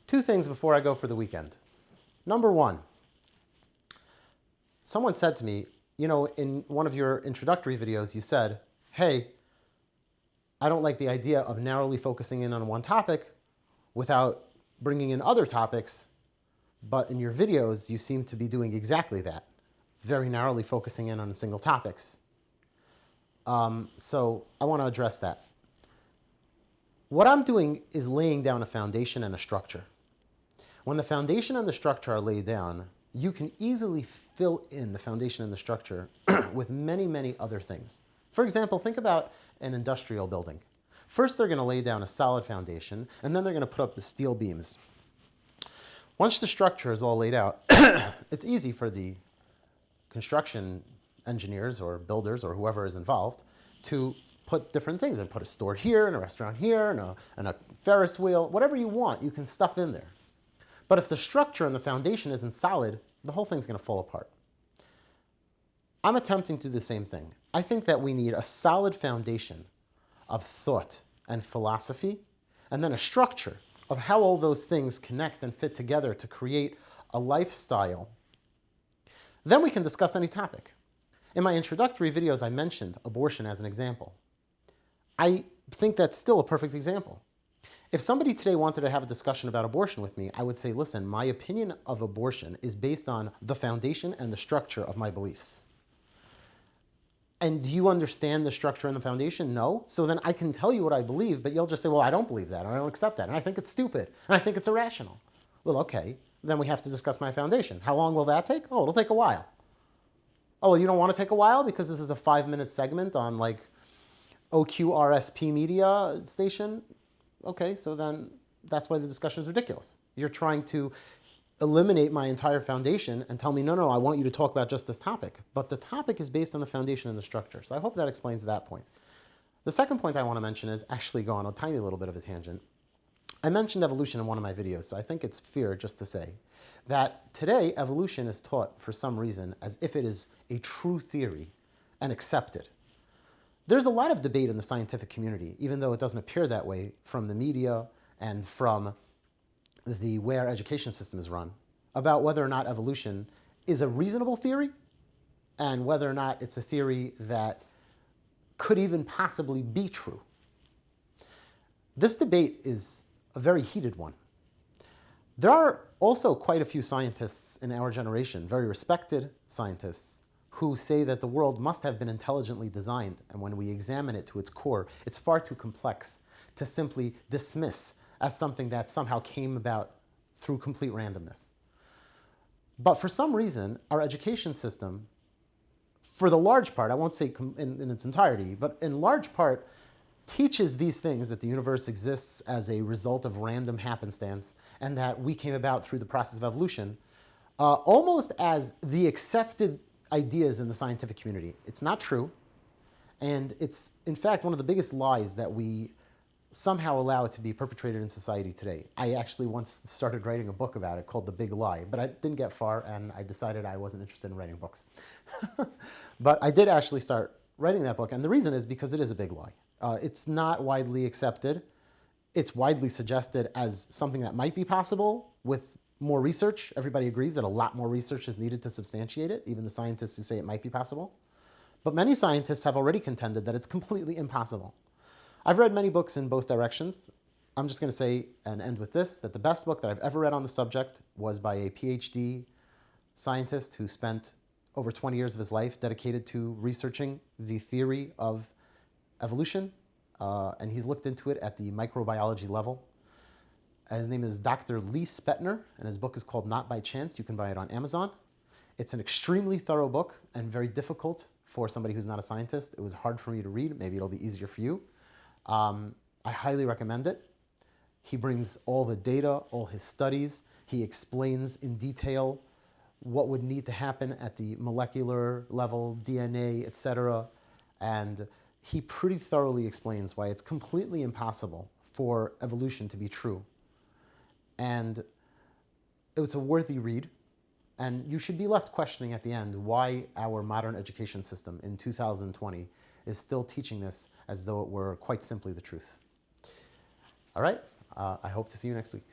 Two things before I go for the weekend. Number one, someone said to me, you know, in one of your introductory videos, you said, hey, I don't like the idea of narrowly focusing in on one topic without bringing in other topics, but in your videos, you seem to be doing exactly that, very narrowly focusing in on single topics. So I want to address that. What I'm doing is laying down a foundation and a structure. When the foundation and the structure are laid down, you can easily fill in the foundation and the structure with many, many other things. For example, think about an industrial building. First, they're going to lay down a solid foundation, and then they're going to put up the steel beams. Once the structure is all laid out, it's easy for the construction engineers or builders or whoever is involved to put different things and put a store here and a restaurant here and a Ferris wheel, whatever you want, you can stuff in there. But if the structure and the foundation isn't solid, the whole thing's going to fall apart. I'm attempting to do the same thing. I think that we need a solid foundation of thought and philosophy, and then a structure of how all those things connect and fit together to create a lifestyle. Then we can discuss any topic. In my introductory videos, I mentioned abortion as an example. I think that's still a perfect example. If somebody today wanted to have a discussion about abortion with me, I would say, listen, my opinion of abortion is based on the foundation and the structure of my beliefs. And do you understand the structure and the foundation? No. So then I can tell you what I believe, but you'll just say, well, I don't believe that, and I don't accept that, and I think it's stupid, and I think it's irrational. Well, okay, then we have to discuss my foundation. How long will that take? Oh, it'll take a while. Oh, well, you don't want to take a while because this is a 5-minute segment on like OQRSP media station? Okay, so then that's why the discussion is ridiculous. You're trying to eliminate my entire foundation and tell me, no, no, I want you to talk about just this topic. But the topic is based on the foundation and the structure. So I hope that explains that point. The second point I want to mention is actually go on a tiny little bit of a tangent. I mentioned evolution in one of my videos, so I think it's fair just to say that today evolution is taught for some reason as if it is a true theory and accepted. There's a lot of debate in the scientific community, even though it doesn't appear that way from the media and from the way our education system is run, about whether or not evolution is a reasonable theory and whether or not it's a theory that could even possibly be true. This debate is a very heated one. There are also quite a few scientists in our generation, very respected scientists, who say that the world must have been intelligently designed, and when we examine it to its core, it's far too complex to simply dismiss as something that somehow came about through complete randomness. But for some reason, our education system, for the large part, I won't say in its entirety, but in large part, teaches these things, that the universe exists as a result of random happenstance and that we came about through the process of evolution, almost as the accepted ideas in the scientific community. It's not true, and it's in fact one of the biggest lies that we somehow allow it to be perpetrated in society today. I actually once started writing a book about it called The Big Lie, but I didn't get far and I decided I wasn't interested in writing books. But I did actually start writing that book, and the reason is because it is a big lie. It's not widely accepted. It's widely suggested as something that might be possible with more research. Everybody agrees that a lot more research is needed to substantiate it, even the scientists who say it might be possible. But many scientists have already contended that it's completely impossible. I've read many books in both directions. I'm just going to say and end with this, that the best book that I've ever read on the subject was by a PhD scientist who spent over 20 years of his life dedicated to researching the theory of evolution, and he's looked into it at the microbiology level. His name is Dr. Lee Spetner, and his book is called Not by Chance. You can buy it on Amazon. It's an extremely thorough book and very difficult for somebody who's not a scientist. It was hard for me to read. Maybe it'll be easier for you. I highly recommend it. He brings all the data, all his studies. He explains in detail what would need to happen at the molecular level, DNA, etc. And he pretty thoroughly explains why it's completely impossible for evolution to be true. And it's a worthy read, and you should be left questioning at the end why our modern education system in 2020 is still teaching this as though it were quite simply the truth. All right, I hope to see you next week.